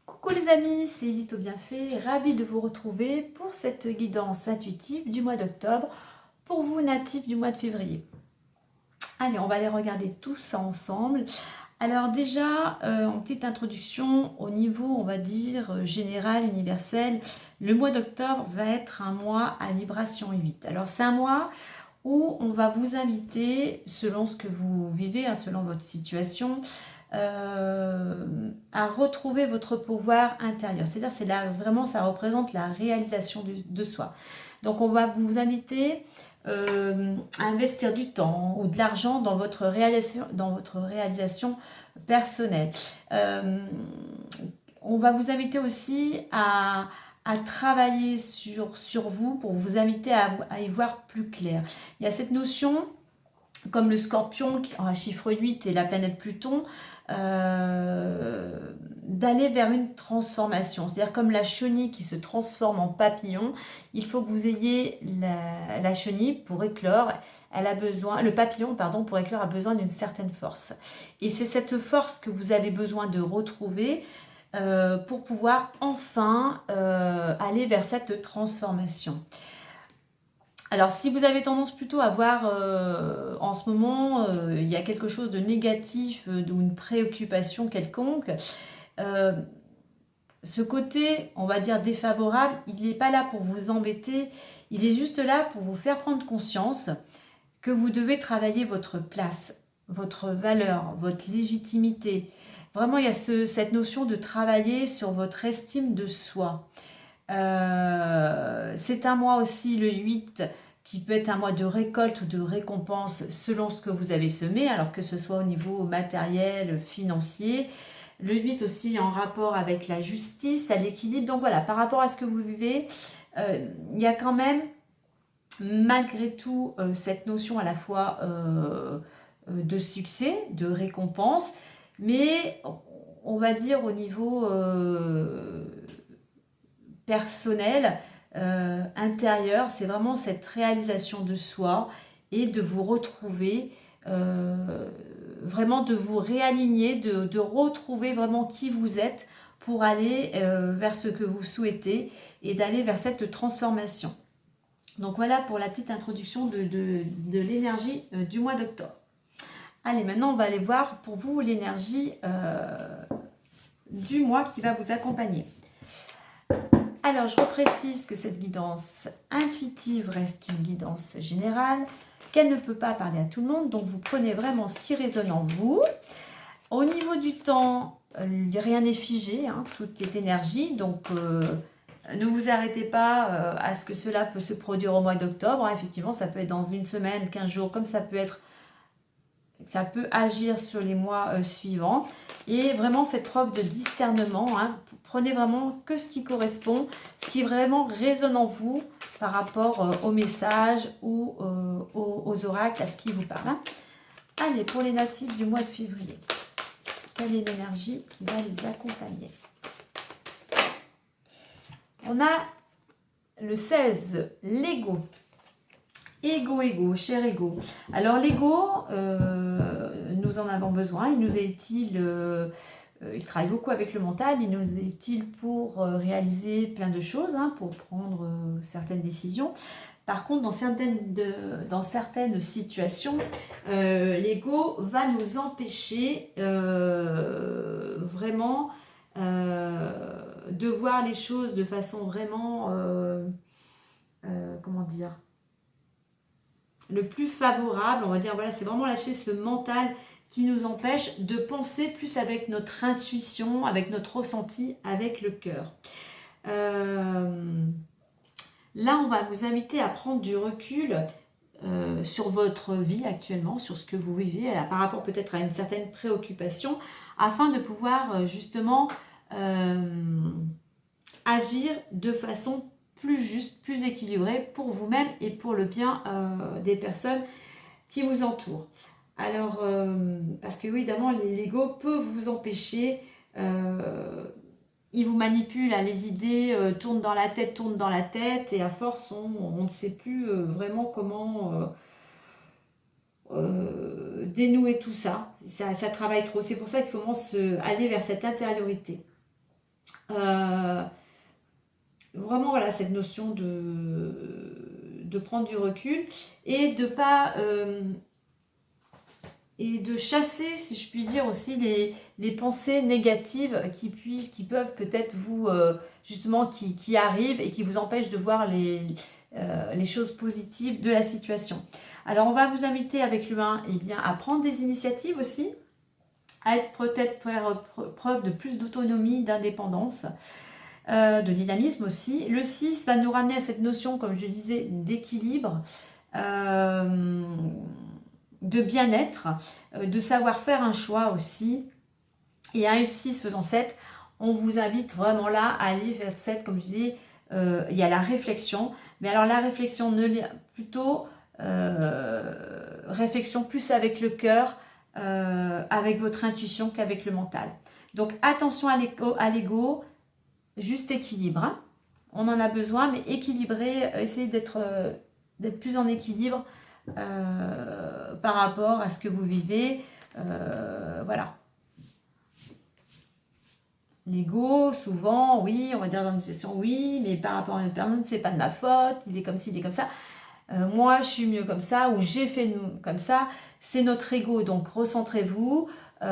Coucou les amis, c'est Edith au Bienfait, ravie de vous retrouver pour cette guidance intuitive du mois d'octobre, pour vous natifs du mois de février. Allez, on va aller regarder tout ça ensemble. Alors déjà, en petite introduction, au niveau, on va dire, général, universel, le mois d'octobre va être un mois à vibration 8. Alors c'est un mois où on va vous inviter, selon ce que vous vivez, selon votre situation, à retrouver votre pouvoir intérieur. C'est-à-dire, c'est là vraiment, ça représente la réalisation de soi. Donc, on va vous inviter à investir du temps ou de l'argent dans votre réalisation personnelle. On va vous inviter aussi à travailler sur vous pour vous inviter à y voir plus clair. Il y a cette notion, comme le scorpion qui en chiffre 8 et la planète Pluton, d'aller vers une transformation. C'est-à-dire comme la chenille qui se transforme en papillon, il faut que vous ayez la chenille pour éclore. Elle a besoin, le papillon, pardon, pour éclore a besoin d'une certaine force. Et c'est cette force que vous avez besoin de retrouver pour pouvoir enfin aller vers cette transformation. Alors, si vous avez tendance plutôt à voir en ce moment, il y a quelque chose de négatif ou une préoccupation quelconque, ce côté, on va dire, défavorable, il n'est pas là pour vous embêter, il est juste là pour vous faire prendre conscience que vous devez travailler votre place, votre valeur, votre légitimité. Vraiment, il y a cette notion de travailler sur votre estime de soi. C'est un mois aussi, le 8, qui peut être un mois de récolte ou de récompense selon ce que vous avez semé, alors que ce soit au niveau matériel, financier. Le 8 aussi en rapport avec la justice, à l'équilibre. Donc voilà, par rapport à ce que vous vivez, il y a quand même, malgré tout, cette notion à la fois de succès, de récompense, mais on va dire au niveau personnel, intérieur, c'est vraiment cette réalisation de soi et de vous retrouver, vraiment de vous réaligner, de retrouver vraiment qui vous êtes pour aller vers ce que vous souhaitez et d'aller vers cette transformation. Donc voilà pour la petite introduction de l'énergie du mois d'octobre. Allez, maintenant on va aller voir pour vous l'énergie du mois qui va vous accompagner. Alors, je reprécise que cette guidance intuitive reste une guidance générale, qu'elle ne peut pas parler à tout le monde, donc vous prenez vraiment ce qui résonne en vous. Au niveau du temps, rien n'est figé, tout est énergie, donc ne vous arrêtez pas à ce que cela peut se produire au mois d'octobre. Effectivement, ça peut être dans une semaine, 15 jours, comme ça peut agir sur les mois suivants. Et vraiment, faites preuve de discernement. Prenez vraiment que ce qui correspond, ce qui vraiment résonne en vous par rapport au message ou aux oracles, à ce qui vous parle. Allez, pour les natifs du mois de février, quelle est l'énergie qui va les accompagner? On a le 16, l'ego. Ego, cher ego. Alors l'ego, nous en avons besoin. Il nous est utile, il travaille beaucoup avec le mental. Il nous est utile pour réaliser plein de choses, pour prendre certaines décisions. Par contre, dans certaines situations, l'ego va nous empêcher vraiment de voir les choses de façon vraiment, comment dire, le plus favorable. On va dire, voilà, c'est vraiment lâcher ce mental qui nous empêche de penser plus avec notre intuition, avec notre ressenti, avec le cœur. Là, on va vous inviter à prendre du recul sur votre vie actuellement, sur ce que vous vivez, par rapport peut-être à une certaine préoccupation, afin de pouvoir justement agir de façon plus juste, plus équilibrée pour vous-même et pour le bien des personnes qui vous entourent. Alors, parce que oui, évidemment, l'ego peut vous empêcher, il vous manipule, hein, les idées tournent dans la tête, et à force, on ne sait plus vraiment comment dénouer tout ça. Ça travaille trop. C'est pour ça qu'il faut aller vers cette intériorité. Vraiment, voilà, cette notion de prendre du recul et de pas... et de chasser, si je puis dire aussi, les pensées négatives qui peuvent peut-être vous, justement, qui arrivent et qui vous empêchent de voir les choses positives de la situation. Alors, on va vous inviter avec le 1 eh bien, à prendre des initiatives aussi, à être peut-être faire preuve de plus d'autonomie, d'indépendance, de dynamisme aussi. Le 6 va nous ramener à cette notion, comme je disais, d'équilibre, de bien-être, de savoir faire un choix aussi. Et un 6 faisant 7, on vous invite vraiment là à aller vers 7, comme je disais, il y a la réflexion. Mais alors la réflexion, plutôt réflexion plus avec le cœur, avec votre intuition qu'avec le mental. Donc attention à l'ego, juste équilibre. Hein. On en a besoin, mais équilibrer, essayez d'être plus en équilibre par rapport à ce que vous vivez. Voilà. L'ego, souvent, oui, on va dire dans une situation, oui, mais par rapport à une autre personne, c'est pas de ma faute, il est comme ci, il est comme ça. Moi, je suis mieux comme ça, ou j'ai fait comme ça. C'est notre ego, donc recentrez-vous. On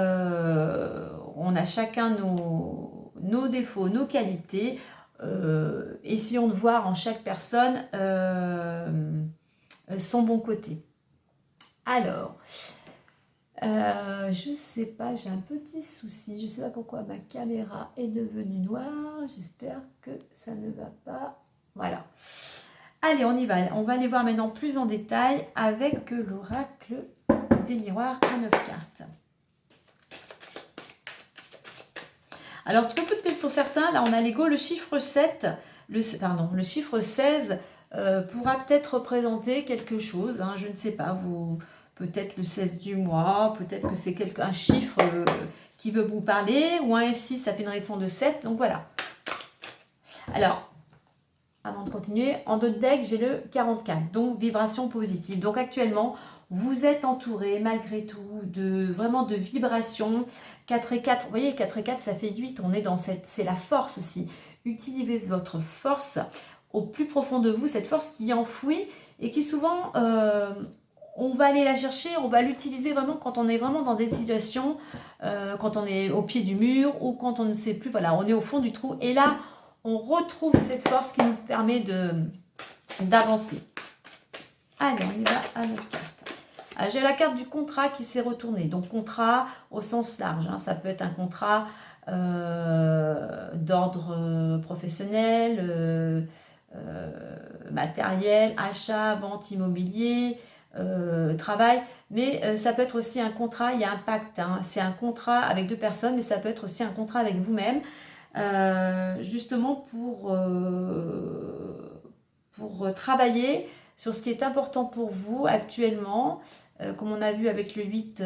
a chacun nos défauts, nos qualités. Essayons de voir en chaque personne son bon côté. Alors, je sais pas, j'ai un petit souci. Je sais pas pourquoi ma caméra est devenue noire. J'espère que ça ne va pas. Voilà. Allez, on y va. On va aller voir maintenant plus en détail avec l'oracle des miroirs à 9 cartes. Alors, peut-être pour certains, là on a l'ego, le chiffre 7, le chiffre 16 pourra peut-être représenter quelque chose, hein, je ne sais pas, peut-être le 16 du mois, peut-être que c'est un chiffre qui veut vous parler, ou un S6, ça fait une raison de 7, donc voilà. Alors, avant de continuer, en d'autres deck, j'ai le 44, donc vibration positive. Donc actuellement, vous êtes entouré malgré tout vraiment de vibrations. 4 et 4, vous voyez, 4 et 4, ça fait 8. On est dans c'est la force aussi. Utilisez votre force au plus profond de vous, cette force qui est enfouie et qui souvent, on va aller la chercher, on va l'utiliser vraiment quand on est vraiment dans des situations, quand on est au pied du mur ou quand on ne sait plus, voilà, on est au fond du trou. Et là, on retrouve cette force qui nous permet d'avancer. Allez, on y va à notre carte. J'ai la carte du contrat qui s'est retournée. Donc, contrat au sens large. Hein, ça peut être un contrat d'ordre professionnel, matériel, achat, vente, immobilier, travail. Mais ça peut être aussi un contrat, il y a un pacte. Hein, c'est un contrat avec deux personnes, mais ça peut être aussi un contrat avec vous-même. Justement pour travailler sur ce qui est important pour vous actuellement, comme on a vu avec le 8,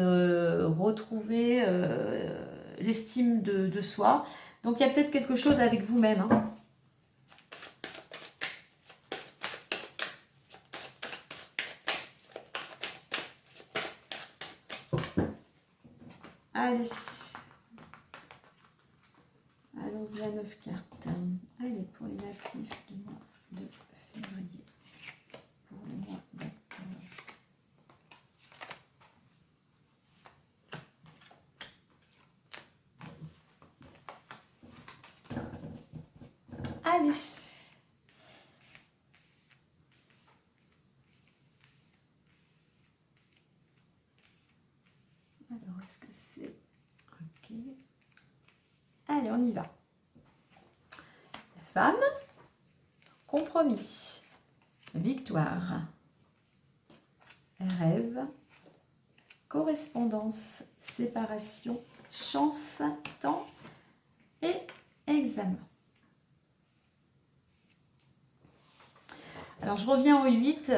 retrouver l'estime de soi. Donc il y a peut-être quelque chose avec vous-même. Hein. Allez. Allons-y à 9 cartes. Allez, pour les natifs du mois de février. Pour le mois d'octobre. Allez. Alors, est-ce que c'est... Ok. Allez, on y va. La femme, compromis, victoire, rêve, correspondance, séparation, chance, temps et examen. Alors, je reviens au 8.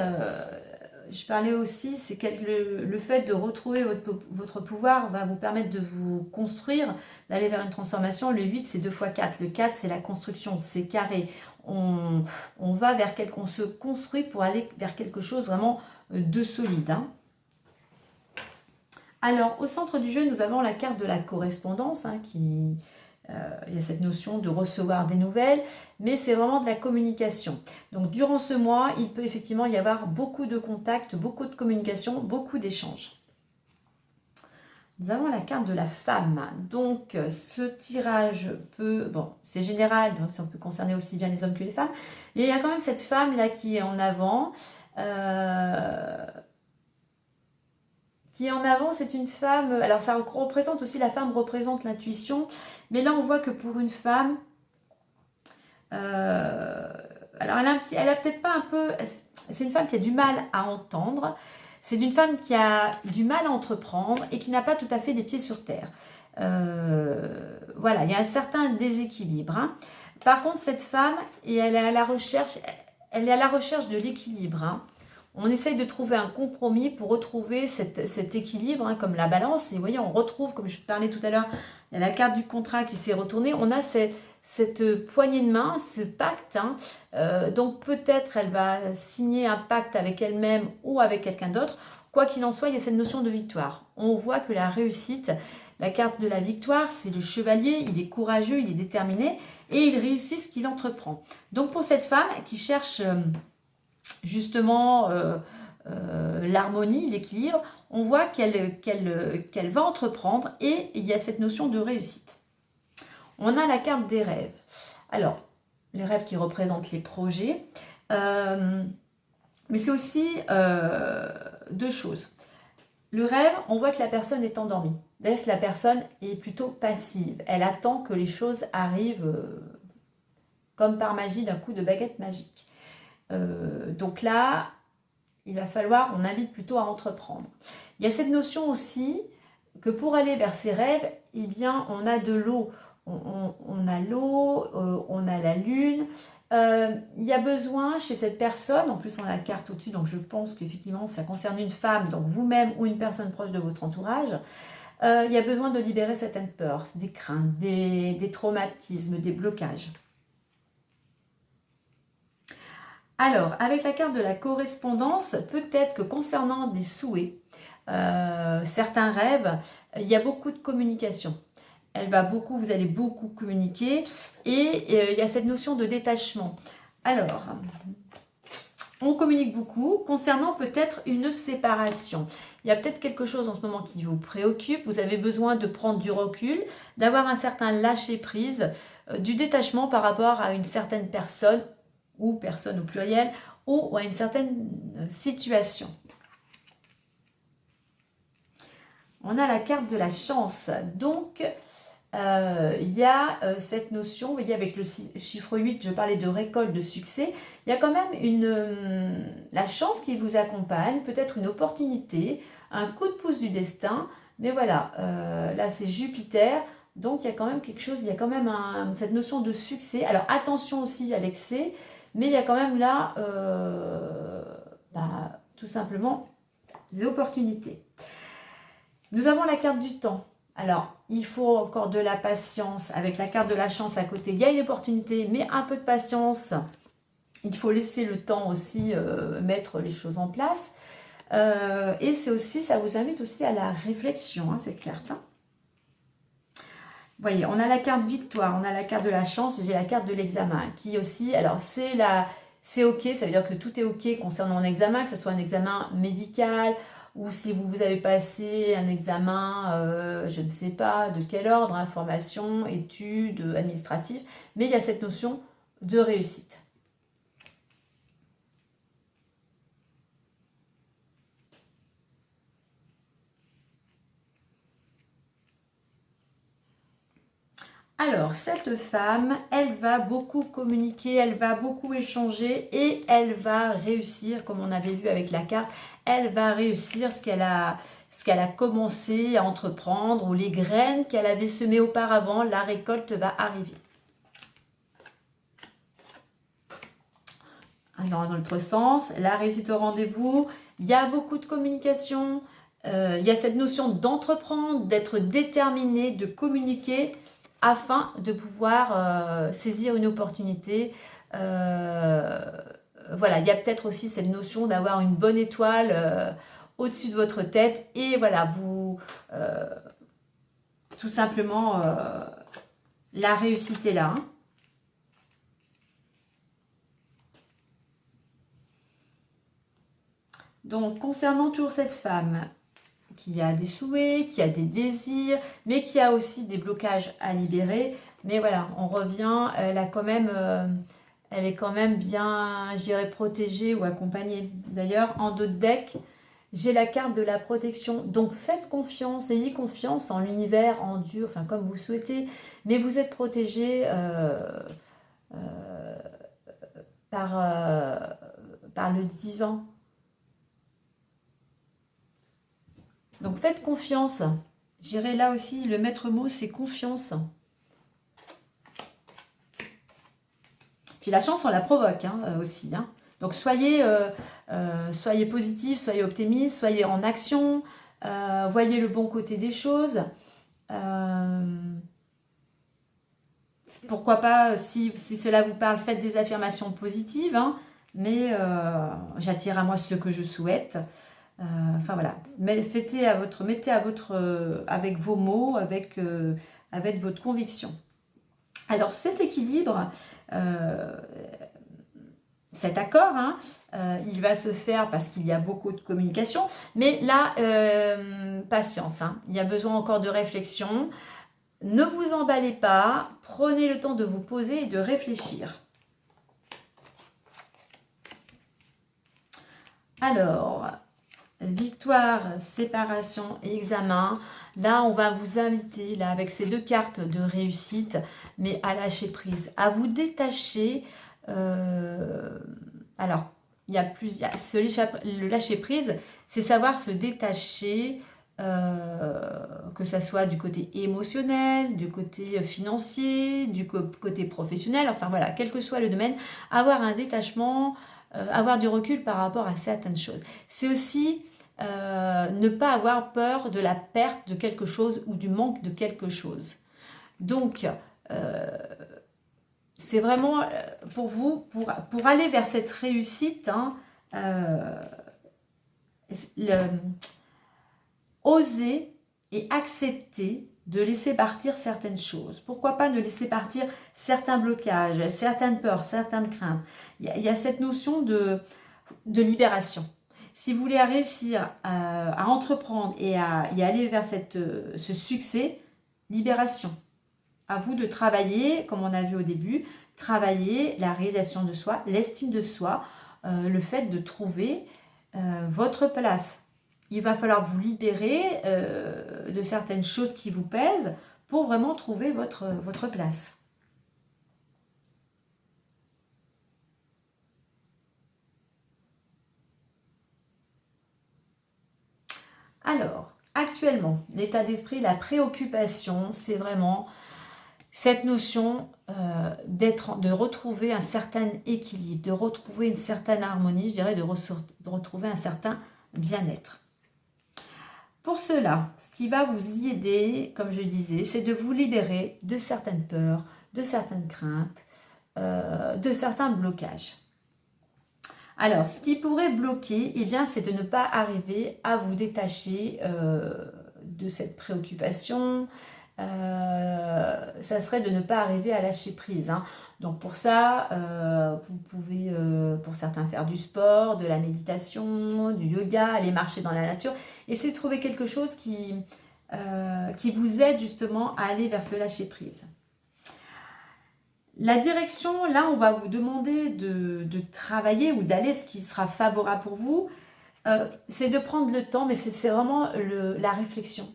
je parlais aussi, c'est que le fait de retrouver votre pouvoir va vous permettre de vous construire, d'aller vers une transformation. Le 8, c'est 2 fois 4. Le 4, c'est la construction, c'est carré. On va vers on se construit pour aller vers quelque chose vraiment de solide. Hein. Alors, au centre du jeu, nous avons la carte de la correspondance, hein, il y a cette notion de recevoir des nouvelles, mais c'est vraiment de la communication. Donc, durant ce mois, il peut effectivement y avoir beaucoup de contacts, beaucoup de communication, beaucoup d'échanges. Nous avons la carte de la femme. Donc, ce tirage peut... Bon, c'est général, donc ça peut concerner aussi bien les hommes que les femmes. Mais il y a quand même cette femme-là qui est en avant. C'est une femme... Alors, ça représente aussi... La femme représente l'intuition. Mais là, on voit que pour une femme... alors, elle a peut-être pas un peu... C'est une femme qui a du mal à entendre. C'est une femme qui a du mal à entreprendre et qui n'a pas tout à fait les pieds sur terre. Voilà, il y a un certain déséquilibre. Hein. Par contre, cette femme, elle est à la recherche de l'équilibre. Hein. On essaye de trouver un compromis pour retrouver cet équilibre, hein, comme la balance. Et vous voyez, on retrouve, comme je parlais tout à l'heure, il y a la carte du contrat qui s'est retournée. On a cette poignée de main, ce pacte. Hein. Donc peut-être elle va signer un pacte avec elle-même ou avec quelqu'un d'autre. Quoi qu'il en soit, il y a cette notion de victoire. On voit que la réussite, la carte de la victoire, c'est le chevalier, il est courageux, il est déterminé et il réussit ce qu'il entreprend. Donc pour cette femme qui cherche justement l'harmonie, l'équilibre, on voit qu'elle va entreprendre et il y a cette notion de réussite. On a la carte des rêves. Alors, les rêves qui représentent les projets. Mais c'est aussi 2 choses. Le rêve, on voit que la personne est endormie. C'est-à-dire que la personne est plutôt passive. Elle attend que les choses arrivent comme par magie, d'un coup de baguette magique. Donc là, il va falloir, on invite plutôt à entreprendre. Il y a cette notion aussi que pour aller vers ses rêves, eh bien, on a de l'eau. On a l'eau, on a la lune. Il y a besoin chez cette personne, en plus on a la carte au-dessus, donc je pense qu'effectivement ça concerne une femme, donc vous-même ou une personne proche de votre entourage. Il y a besoin de libérer certaines peurs, des craintes, des traumatismes, des blocages. Alors, avec la carte de la correspondance, peut-être que concernant des souhaits, certains rêves, il y a beaucoup de communication. Vous allez beaucoup communiquer et il y a cette notion de détachement. Alors, on communique beaucoup concernant peut-être une séparation. Il y a peut-être quelque chose en ce moment qui vous préoccupe, vous avez besoin de prendre du recul, d'avoir un certain lâcher-prise, du détachement par rapport à une certaine personne, ou personne au pluriel, ou à une certaine situation. On a la carte de la chance, donc il y a cette notion, vous voyez avec le chiffre 8, je parlais de récolte, de succès, il y a quand même la chance qui vous accompagne, peut-être une opportunité, un coup de pouce du destin, mais voilà, là c'est Jupiter, donc il y a quand même quelque chose, il y a quand même cette notion de succès. Alors attention aussi à l'excès, mais il y a quand même là, tout simplement, des opportunités. Nous avons la carte du temps. Alors, il faut encore de la patience. Avec la carte de la chance à côté, il y a une opportunité, mais un peu de patience. Il faut laisser le temps aussi mettre les choses en place. Et c'est aussi, ça vous invite aussi à la réflexion, hein, cette carte. Hein. Vous voyez, on a la carte victoire, on a la carte de la chance, j'ai la carte de l'examen, qui aussi, alors c'est ok, ça veut dire que tout est ok concernant un examen, que ce soit un examen médical, ou si vous avez passé un examen, je ne sais pas de quel ordre, information, études, administratives, mais il y a cette notion de réussite. Alors, cette femme, elle va beaucoup communiquer, elle va beaucoup échanger et elle va réussir, comme on avait vu avec la carte, elle va réussir ce qu'elle a commencé à entreprendre ou les graines qu'elle avait semées auparavant, la récolte va arriver. Dans l'autre sens, la réussite au rendez-vous, Il y a beaucoup de communication, il y a cette notion d'entreprendre, d'être déterminé, de communiquer afin de pouvoir saisir une opportunité. Voilà, il y a peut-être aussi cette notion d'avoir une bonne étoile au-dessus de votre tête et voilà, vous tout simplement la réussite est là. Hein. Donc, concernant toujours cette femme qui a des souhaits, qui a des désirs, mais qui a aussi des blocages à libérer. Mais voilà, on revient, elle a quand même, elle est quand même bien, je dirais, protégée ou accompagnée. D'ailleurs, en dos de deck, j'ai la carte de la protection. Donc, faites confiance, ayez confiance en l'univers, en Dieu, enfin comme vous souhaitez. Mais vous êtes protégé par le divin. Donc faites confiance. J'irai là aussi, le maître mot, c'est confiance. Puis la chance, on la provoque aussi. Hein. Donc soyez positif, soyez optimiste, soyez en action, voyez le bon côté des choses. Pourquoi pas, si cela vous parle, faites des affirmations positives. Hein, mais j'attire à moi ce que je souhaite. Enfin voilà, mettez avec vos mots, avec votre conviction. Alors cet équilibre, cet accord, hein, il va se faire parce qu'il y a beaucoup de communication, mais là, patience, hein, il y a besoin encore de réflexion. Ne vous emballez pas, prenez le temps de vous poser et de réfléchir. Alors, victoire, séparation et examen. Là, on va vous inviter, là, avec ces deux cartes de réussite, mais à lâcher prise, à vous détacher. Alors, il y a le lâcher prise, c'est savoir se détacher, que ça soit du côté émotionnel, du côté financier, du côté professionnel, enfin voilà, quel que soit le domaine, avoir un détachement, avoir du recul par rapport à certaines choses. C'est aussi ne pas avoir peur de la perte de quelque chose ou du manque de quelque chose. Donc, c'est vraiment pour vous, pour aller vers cette réussite, hein, oser et accepter de laisser partir certaines choses. Pourquoi pas ne laisser partir certains blocages, certaines peurs, certaines craintes. Il y a cette notion de libération. Si vous voulez réussir à entreprendre et à y aller vers ce succès, libération. À vous de travailler, comme on a vu au début, travailler la réalisation de soi, l'estime de soi, le fait de trouver votre place. Il va falloir vous libérer de certaines choses qui vous pèsent pour vraiment trouver votre place. Alors, actuellement, l'état d'esprit, la préoccupation, c'est vraiment cette notion de retrouver un certain équilibre, de retrouver une certaine harmonie, je dirais, de retrouver un certain bien-être. Pour cela, ce qui va vous y aider, comme je disais, c'est de vous libérer de certaines peurs, de certaines craintes, de certains blocages. Alors, ce qui pourrait bloquer, eh bien, c'est de ne pas arriver à vous détacher de cette préoccupation. Ça serait de ne pas arriver à lâcher prise. Hein. Donc pour ça, vous pouvez, pour certains, faire du sport, de la méditation, du yoga, aller marcher dans la nature. Essayez de trouver quelque chose qui vous aide justement à aller vers ce lâcher prise. La direction, là, on va vous demander de travailler ou d'aller, ce qui sera favorable pour vous, c'est de prendre le temps, mais c'est vraiment la réflexion.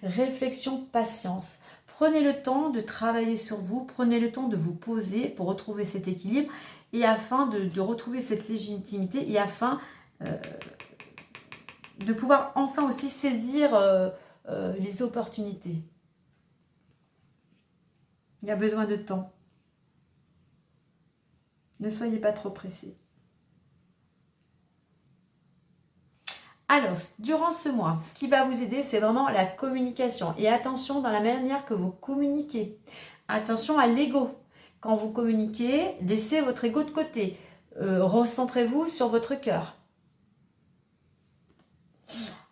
Réflexion, patience. Prenez le temps de travailler sur vous, prenez le temps de vous poser pour retrouver cet équilibre et afin de retrouver cette légitimité et afin de pouvoir enfin aussi saisir les opportunités. Il y a besoin de temps. Ne soyez pas trop pressés. Alors, durant ce mois, ce qui va vous aider, c'est vraiment la communication. Et attention dans la manière que vous communiquez. Attention à l'ego. Quand vous communiquez, laissez votre ego de côté. Recentrez-vous sur votre cœur.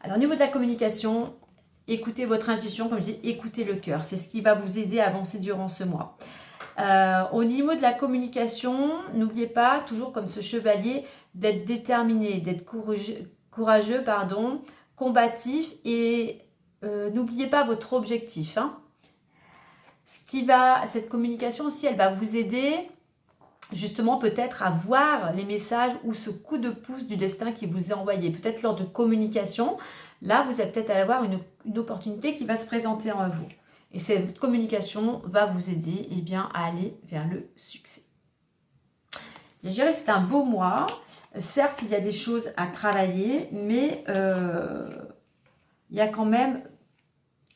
Alors, au niveau de la communication, écoutez votre intuition, comme je dis, écoutez le cœur. C'est ce qui va vous aider à avancer durant ce mois. Au niveau de la communication, n'oubliez pas, toujours comme ce chevalier, d'être déterminé, d'être courageux, combatif et n'oubliez pas votre objectif. Hein. Cette communication aussi, elle va vous aider justement peut-être à voir les messages ou ce coup de pouce du destin qui vous est envoyé. Peut-être lors de communication, là vous allez peut-être avoir une opportunité qui va se présenter en vous. Et cette communication va vous aider à aller vers le succès. Je dirais que c'est un beau mois. Certes, il y a des choses à travailler, mais il y a quand même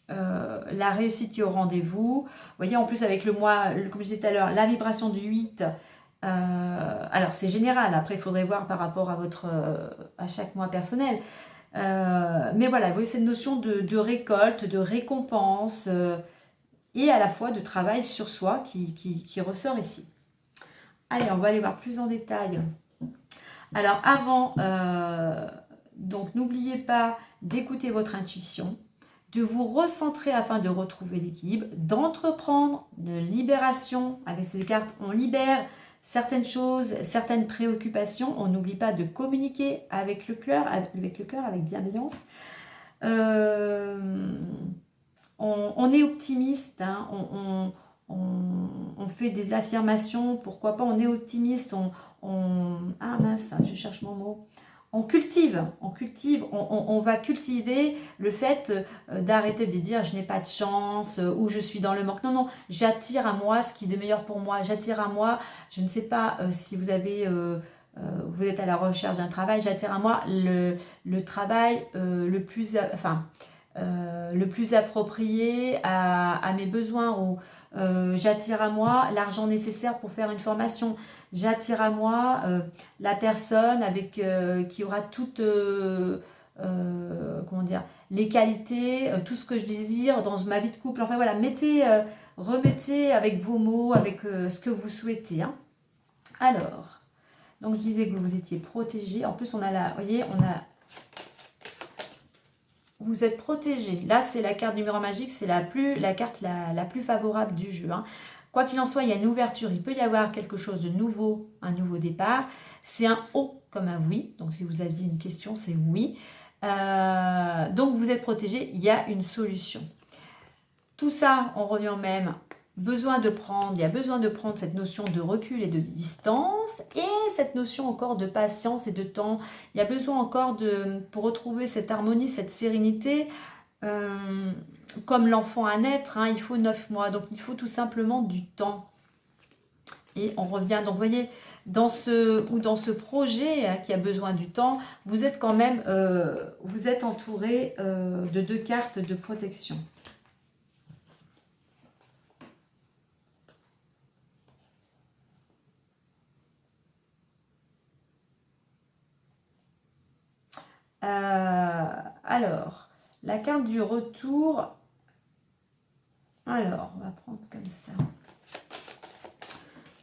la réussite qui est au rendez-vous. Vous voyez, en plus avec le mois, comme je disais tout à l'heure, la vibration du 8, alors c'est général, après il faudrait voir par rapport à chaque mois personnel. Mais voilà, vous voyez cette notion de récolte, de récompense et à la fois de travail sur soi qui ressort ici. Allez, on va aller voir plus en détail. Alors avant, donc n'oubliez pas d'écouter votre intuition, de vous recentrer afin de retrouver l'équilibre, d'entreprendre une libération. Avec ces cartes, on libère certaines choses, certaines préoccupations. On n'oublie pas de communiquer avec le cœur, avec bienveillance. On est optimiste, hein, on fait des affirmations, pourquoi pas, on est optimiste, ah mince, je cherche mon mot. On va cultiver le fait d'arrêter de dire je n'ai pas de chance ou je suis dans le manque. Non, non, j'attire à moi ce qui est de meilleur pour moi. J'attire à moi, je ne sais pas si vous êtes à la recherche d'un travail, j'attire à moi le travail le plus approprié à mes besoins ou j'attire à moi l'argent nécessaire pour faire une formation. J'attire à moi la personne qui aura toutes les qualités, tout ce que je désire dans ma vie de couple. Enfin voilà, remettez avec vos mots, avec ce que vous souhaitez. Hein. Alors, donc je disais que vous étiez protégé. En plus, vous êtes protégé. Là, c'est la carte numéro magique, c'est la carte la plus favorable du jeu. Hein. Quoi qu'il en soit, il y a une ouverture, il peut y avoir quelque chose de nouveau, un nouveau départ. C'est un O comme un oui, donc si vous aviez une question, c'est oui. Donc vous êtes protégé, il y a une solution. Tout ça, on revient au même, il y a besoin de prendre cette notion de recul et de distance et cette notion encore de patience et de temps. Il y a besoin encore pour retrouver cette harmonie, cette sérénité. Comme l'enfant à naître, hein, il faut 9 mois, donc il faut tout simplement du temps. Et on revient, donc vous voyez, dans ce projet qui a besoin du temps, vous êtes quand même, vous êtes entouré de 2 cartes de protection. Alors, la carte du retour. Alors, on va prendre comme ça.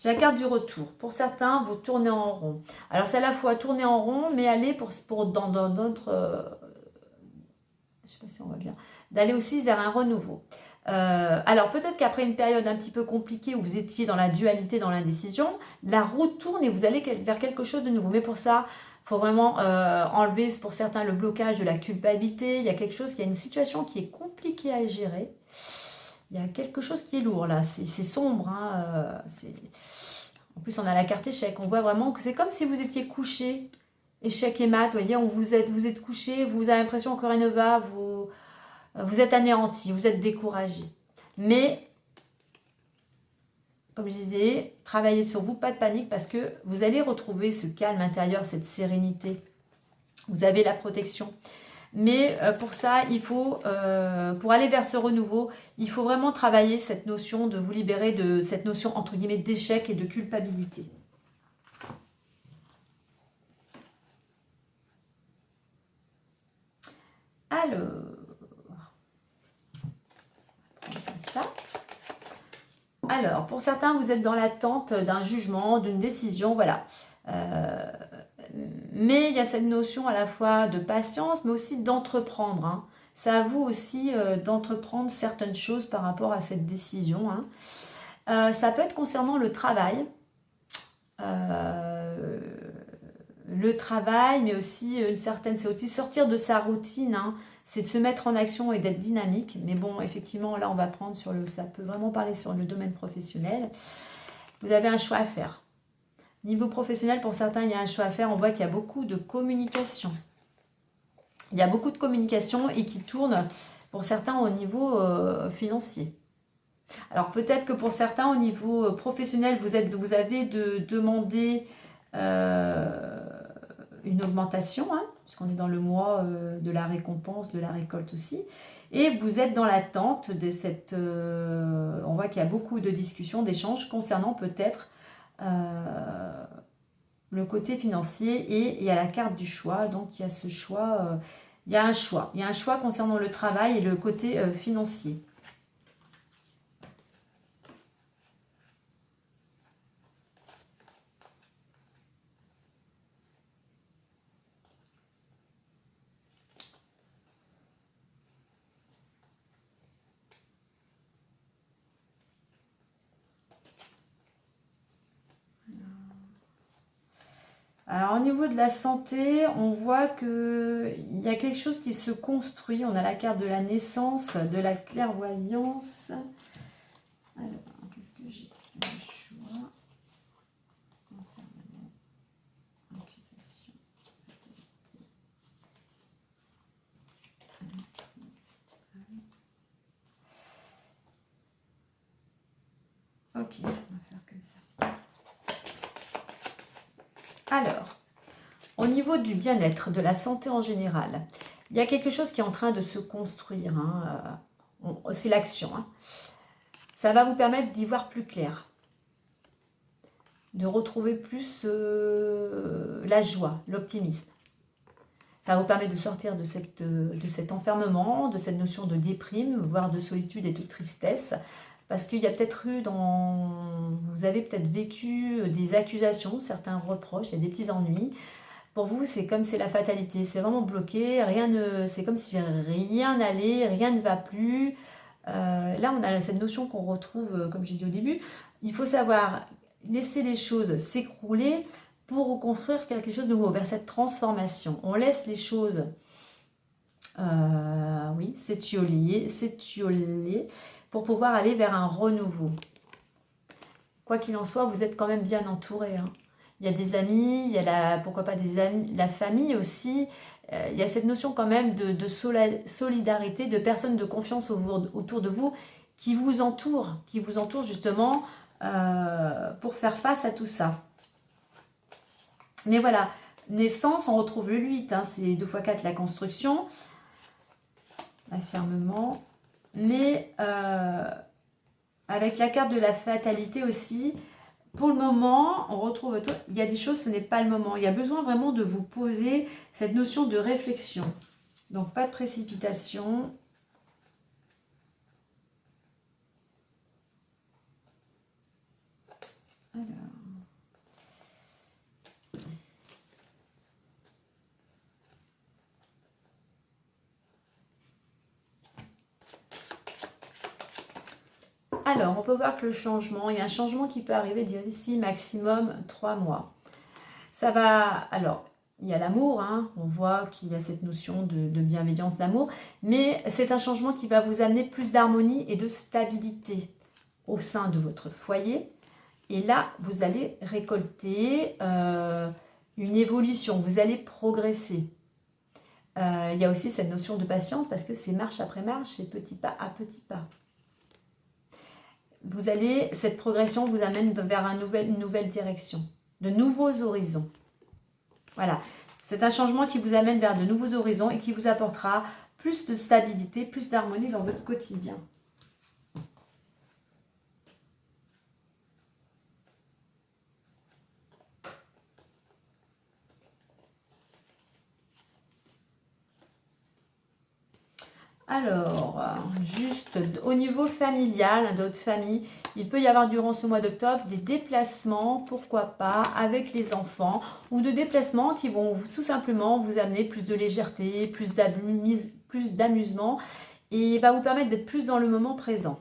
J'ai la carte du retour. Pour certains, vous tournez en rond. Alors, c'est à la fois tourner en rond, mais aller dans d'autres... je ne sais pas si on va bien. D'aller aussi vers un renouveau. Alors, peut-être qu'après une période un petit peu compliquée où vous étiez dans la dualité, dans l'indécision, la roue tourne et vous allez vers quelque chose de nouveau. Mais pour ça, il faut vraiment enlever, pour certains, le blocage de la culpabilité. Il y a une situation qui est compliquée à gérer. Il y a quelque chose qui est lourd là, c'est sombre. Hein, en plus, on a la carte échec. On voit vraiment que c'est comme si vous étiez couché, échec et mat. Vous voyez, vous êtes couché, vous avez l'impression que rien ne va, vous êtes anéanti, vous êtes découragé. Mais, comme je disais, travaillez sur vous, pas de panique, parce que vous allez retrouver ce calme intérieur, cette sérénité. Vous avez la protection. Mais pour ça, pour aller vers ce renouveau, il faut vraiment travailler cette notion de vous libérer de cette notion, entre guillemets, d'échec et de culpabilité. Alors, pour certains, vous êtes dans l'attente d'un jugement, d'une décision, voilà. Mais il y a cette notion à la fois de patience, mais aussi d'entreprendre, hein. C'est à vous aussi d'entreprendre certaines choses par rapport à cette décision, hein. Ça peut être concernant le travail. Le travail, mais aussi une certaine, c'est aussi sortir de sa routine, hein. C'est de se mettre en action et d'être dynamique. Mais bon, effectivement, là, on va prendre sur le, ça peut vraiment parler sur le domaine professionnel. Vous avez un choix à faire. Niveau professionnel, pour certains, il y a un choix à faire. On voit qu'il y a beaucoup de communication. Il y a beaucoup de communication et qui tourne pour certains au niveau financier. Alors peut-être que pour certains au niveau professionnel, vous avez demandé une augmentation, hein, puisqu'on est dans le mois de la récompense, de la récolte aussi. Et vous êtes dans l'attente de cette... on voit qu'il y a beaucoup de discussions, d'échanges concernant peut-être le côté financier et il y a la carte du choix. Donc il y a ce choix, il y a un choix. Il y a un choix concernant le travail et le côté financier. Alors au niveau de la santé, on voit qu'il y a quelque chose qui se construit. On a la carte de la naissance, de la clairvoyance. Alors, qu'est-ce que j'ai? Le choix. Enfermement. Accusation. Ok, on va faire comme ça. Alors, au niveau du bien-être, de la santé en général, il y a quelque chose qui est en train de se construire, hein. C'est l'action, hein. Ça va vous permettre d'y voir plus clair, de retrouver plus la joie, l'optimisme. Ça va vous permettre de sortir de cet enfermement, de cette notion de déprime, voire de solitude et de tristesse. Parce qu'il y a peut-être eu vous avez peut-être vécu des accusations, certains reproches, il y a des petits ennuis. Pour vous, c'est comme c'est la fatalité, c'est vraiment bloqué, c'est comme si rien n'allait, rien ne va plus. Là, on a cette notion qu'on retrouve, comme j'ai dit au début, il faut savoir laisser les choses s'écrouler pour reconstruire quelque chose de nouveau, vers cette transformation. On laisse les choses, oui, s'étioler, pour pouvoir aller vers un renouveau. Quoi qu'il en soit, vous êtes quand même bien entouré, hein. Il y a des amis, il y a pourquoi pas des amis, la famille aussi. Il y a cette notion quand même de solidarité, de personnes de confiance autour de vous qui vous entourent justement pour faire face à tout ça. Mais voilà, naissance, on retrouve le 8, hein, c'est 2 x 4 la construction, l'affermement, mais avec la carte de la fatalité aussi, pour le moment, on retrouve, il y a des choses, ce n'est pas le moment. Il y a besoin vraiment de vous poser cette notion de réflexion. Donc, pas de précipitation. Alors, on peut voir que le changement, il y a un changement qui peut arriver d'ici maximum 3 mois. Ça va, alors, il y a l'amour, hein, on voit qu'il y a cette notion de bienveillance, d'amour, mais c'est un changement qui va vous amener plus d'harmonie et de stabilité au sein de votre foyer. Et là, vous allez récolter une évolution, vous allez progresser. Il y a aussi cette notion de patience parce que c'est marche après marche, c'est petit pas à petit pas. Cette progression vous amène vers une nouvelle direction, de nouveaux horizons. Voilà, c'est un changement qui vous amène vers de nouveaux horizons et qui vous apportera plus de stabilité, plus d'harmonie dans votre quotidien. Alors, juste au niveau familial, d'autres familles, il peut y avoir durant ce mois d'octobre des déplacements, pourquoi pas, avec les enfants, ou de déplacements qui vont tout simplement vous amener plus de légèreté, plus d'amusement, et va vous permettre d'être plus dans le moment présent.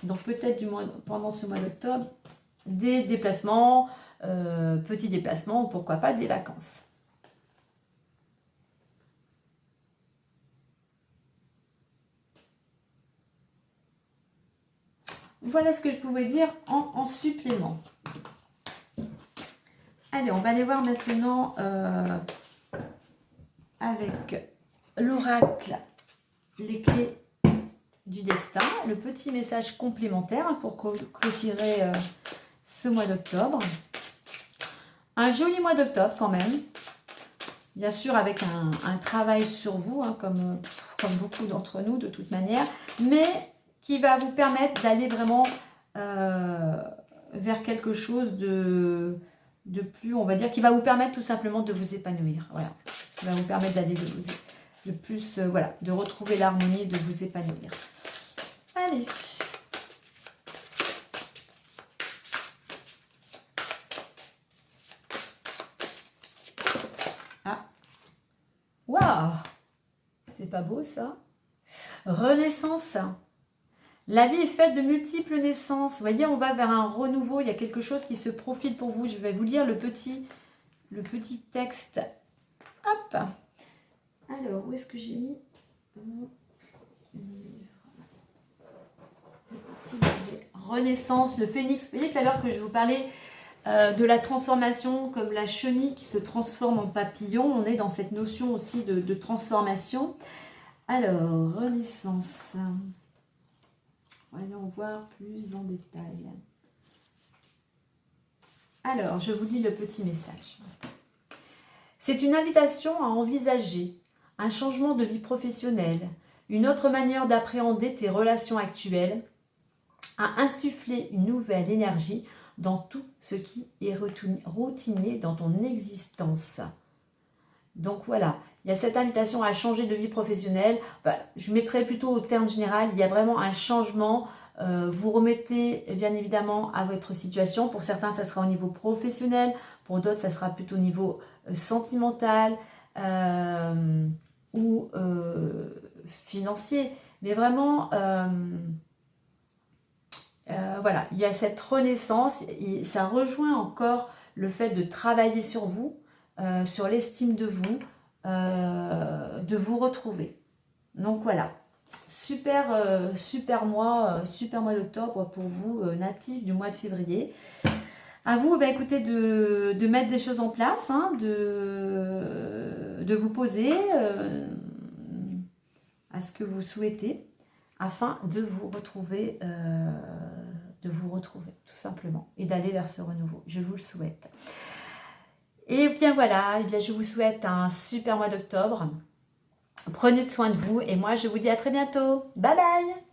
Donc peut-être pendant ce mois d'octobre, des déplacements, petits déplacements, ou pourquoi pas des vacances. Voilà ce que je pouvais dire en supplément. Allez, on va aller voir maintenant avec l'oracle, les clés du destin, le petit message complémentaire pour clôturer ce mois d'octobre. Un joli mois d'octobre quand même. Bien sûr avec un travail sur vous, hein, comme beaucoup d'entre nous de toute manière, mais qui va vous permettre d'aller vraiment vers quelque chose de plus, on va dire, qui va vous permettre tout simplement de vous épanouir. Voilà, qui va vous permettre d'aller de plus, voilà, de retrouver l'harmonie, de vous épanouir. Allez. Ah. Waouh! C'est pas beau ça? Renaissance. La vie est faite de multiples naissances. Vous voyez, on va vers un renouveau. Il y a quelque chose qui se profile pour vous. Je vais vous lire le petit texte. Hop. Alors, où est-ce que j'ai mis mon livre? Renaissance, le phénix. Vous voyez tout à l'heure que je vous parlais de la transformation, comme la chenille qui se transforme en papillon. On est dans cette notion aussi de transformation. Alors, Renaissance. Voyons voir plus en détail. Alors, je vous lis le petit message. C'est une invitation à envisager un changement de vie professionnelle, une autre manière d'appréhender tes relations actuelles, à insuffler une nouvelle énergie dans tout ce qui est routinier dans ton existence. Donc voilà, il y a cette invitation à changer de vie professionnelle. Enfin, je mettrai plutôt au terme général, il y a vraiment un changement. Vous remettez bien évidemment à votre situation. Pour certains, ça sera au niveau professionnel. Pour d'autres, ça sera plutôt au niveau sentimental ou financier. Mais vraiment, voilà, il y a cette renaissance. Et ça rejoint encore le fait de travailler sur vous, sur l'estime de vous retrouver. Donc voilà, super mois d'octobre pour vous, natifs du mois de février. À vous, écoutez, de mettre des choses en place, hein, de vous poser à ce que vous souhaitez, afin de vous retrouver, tout simplement, et d'aller vers ce renouveau. Je vous le souhaite. Et bien voilà, je vous souhaite un super mois d'octobre. Prenez soin de vous et moi je vous dis à très bientôt. Bye bye!